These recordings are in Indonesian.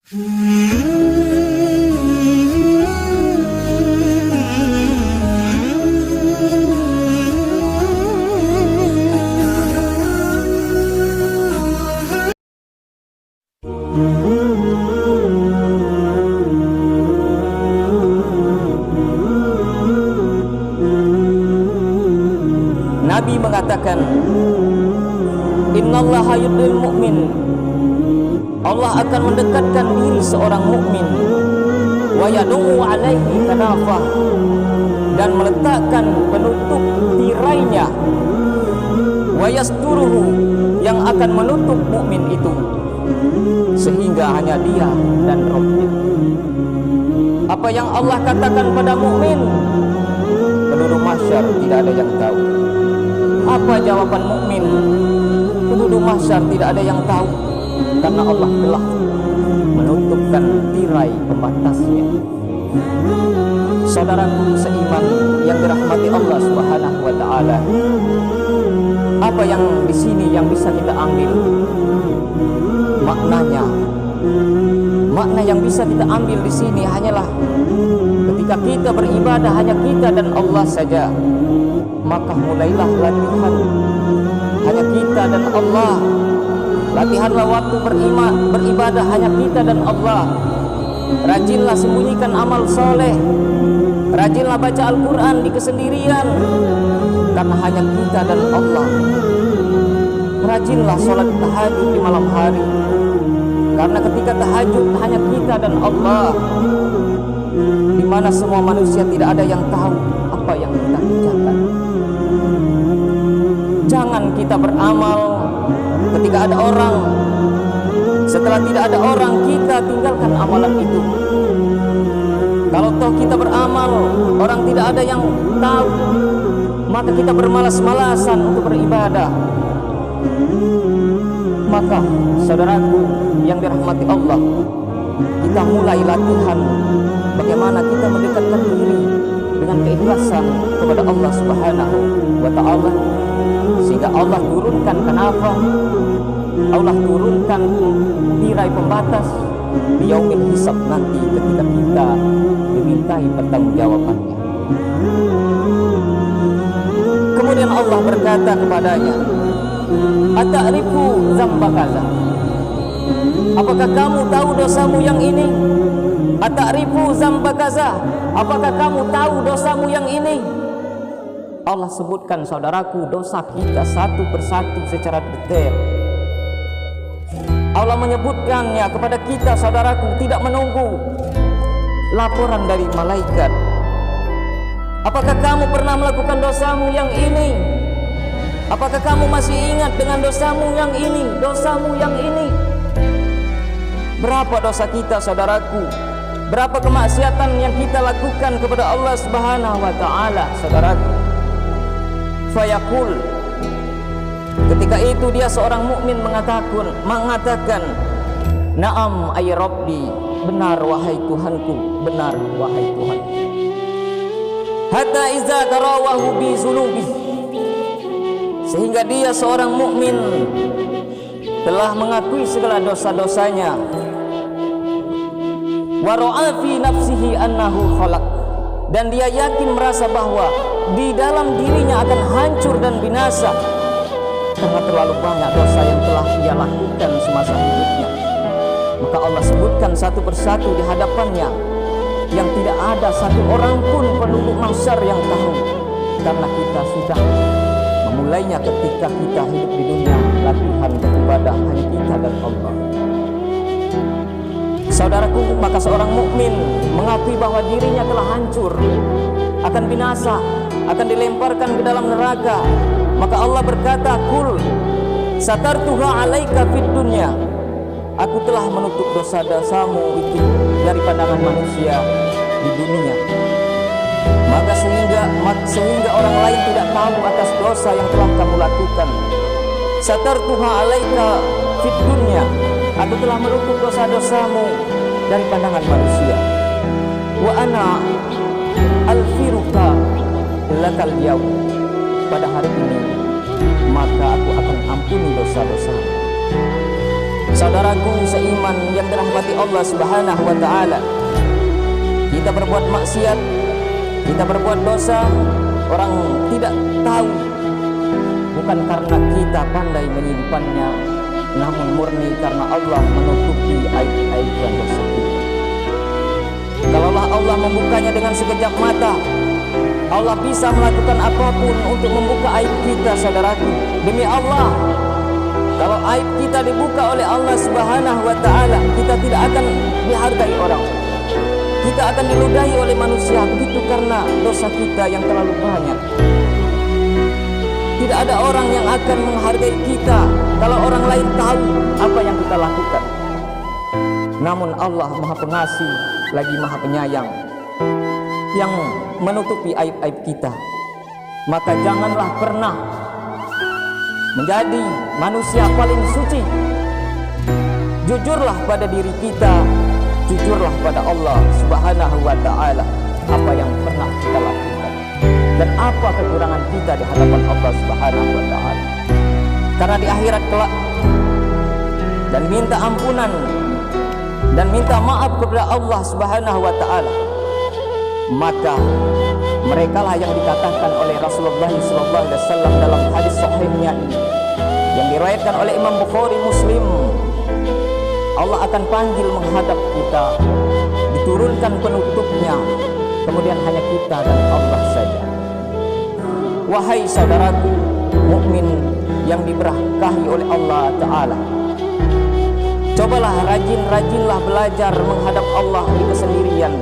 Nabi mengatakan, Innallaha yudil mu'min, Allah akan mendekatkan diri seorang mukmin, wa yadu'u alaihi kanafah, dan meletakkan penutup tirainya, wa yasturuhu, yang akan menutup mukmin itu sehingga hanya dia dan Rabbnya. Apa yang Allah katakan pada mukmin, penduduk mahsyar tidak ada yang tahu. Apa jawaban mukmin, penduduk mahsyar tidak ada yang tahu, karena Allah telah menutupkan tirai pembatasnya. Saudaraku seiman yang dirahmati Allah Subhanahu wa taala, apa yang di sini yang bisa kita ambil maknanya? Makna yang bisa kita ambil di sini hanyalah ketika kita beribadah hanya kita dan Allah saja, maka mulailah latihan hanya kita dan Allah. Latihanlah waktu beribadah hanya kita dan Allah. Rajinlah sembunyikan amal soleh, rajinlah baca Al-Quran di kesendirian, karena hanya kita dan Allah. Rajinlah sholat tahajud di malam hari, karena ketika tahajud hanya kita dan Allah, di mana semua manusia tidak ada yang tahu apa yang kita kerjakan. Jangan kita beramal ketika ada orang, setelah tidak ada orang kita tinggalkan amalan itu. Kalau toh kita beramal, orang tidak ada yang tahu, maka kita bermalas-malasan untuk beribadah. Maka saudaraku yang dirahmati Allah, kita mulai latihan bagaimana kita mendekatkan diri dengan keikhlasan kepada Allah Subhanahu wa taala, sehingga Allah turunkan kanafah, Allah turunkan tirai pembatas di yaumil hisab nanti ketika kita dimintai pertanggungjawabannya. Kemudian Allah berkata kepadanya, Ata'rifu zamba kaza, apakah kamu tahu dosamu yang ini? Ata'rifu zamba kaza, apakah kamu tahu dosamu yang ini? Allah sebutkan saudaraku dosa kita satu persatu secara detail. Allah menyebutkannya kepada kita saudaraku, tidak menunggu laporan dari malaikat. Apakah kamu pernah melakukan dosamu yang ini? Apakah kamu masih ingat dengan dosamu yang ini? Dosamu yang ini. Berapa dosa kita saudaraku? Berapa kemaksiatan yang kita lakukan kepada Allah Subhanahu wa taala saudaraku? Fayaqul, ketika itu dia seorang mukmin mengatakan, Naam ay Rabbi, benar wahai Tuhanku, benar wahai Tuhan. Hatta iza tarawahu bi zunubi, sehingga dia seorang mukmin telah mengakui segala dosa-dosanya. Wa ra'a fi nafsihi annahu khalaq, dan dia yakin merasa bahwa di dalam dirinya akan hancur dan binasa karena terlalu banyak dosa yang telah ia lakukan semasa hidupnya. Maka Allah sebutkan satu persatu di hadapannya, yang tidak ada satu orang pun penduduk mahsyar yang tahu, karena kita sudah memulainya ketika kita hidup di dunia. Latihan beribadah hanya kita dan Allah. Saudaraku, maka seorang mukmin mengakui bahwa dirinya telah hancur, akan binasa, akan dilemparkan ke dalam neraka. Maka Allah berkata, Kul satartuha alaika fid dunya, aku telah menutup dosa-dosamu itu dari pandangan manusia di dunia. Maka sehingga orang lain tidak tahu atas dosa yang telah kamu lakukan. Satartuha alaika fid dunya, aku telah menutup dosa-dosamu dari pandangan manusia. Wa ana alfiruka lakal yaum, pada hari ini maka aku akan ampuni dosa-dosa. Saudaraku seiman yang dirahmati Allah Subhanahu wa taala, kita berbuat maksiat, kita berbuat dosa, orang tidak tahu, bukan karena kita pandai menyimpannya, namun murni karena Allah menutupi aib-aib dan dosa kita. Kalaulah Allah membukanya dengan sekejap mata, Allah bisa melakukan apapun untuk membuka aib kita, saudaraku. Demi Allah, kalau aib kita dibuka oleh Allah Subhanahu wa taala, kita tidak akan dihargai orang. Kita akan diludahi oleh manusia, begitu karena dosa kita yang terlalu banyak. Tidak ada orang yang akan menghargai kita kalau orang lain tahu apa yang kita lakukan. Namun Allah Maha Pengasih lagi Maha Penyayang yang menutupi aib-aib kita. Maka janganlah pernah menjadi manusia paling suci. Jujurlah pada diri kita, jujurlah pada Allah Subhanahu wa taala apa yang pernah kita lakukan dan apa kekurangan kita di hadapan Allah Subhanahu wa taala. Karena di akhirat kelak, dan minta ampunan dan minta maaf kepada Allah Subhanahu wa taala, maka merekalah yang dikatakan oleh Rasulullah SAW dalam hadis sahihnya yang diriwayatkan oleh Imam Bukhari, Muslim. Allah akan panggil menghadap kita, diturunkan penutupnya, kemudian hanya kita dan Allah saja. Wahai saudaraku mukmin yang diberkahi oleh Allah Ta'ala, cobalah rajinlah belajar menghadap Allah di kesendirian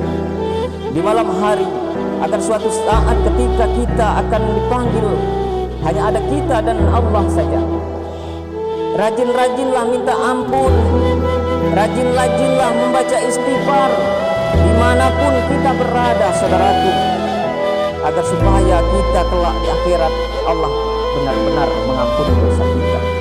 di malam hari, agar suatu saat ketika kita akan dipanggil hanya ada kita dan Allah saja. Rajinlah minta ampun, rajinlah membaca istighfar dimanapun kita berada, saudaraku, agar supaya kita kelak di akhirat Allah benar-benar mengampuni dosa kita.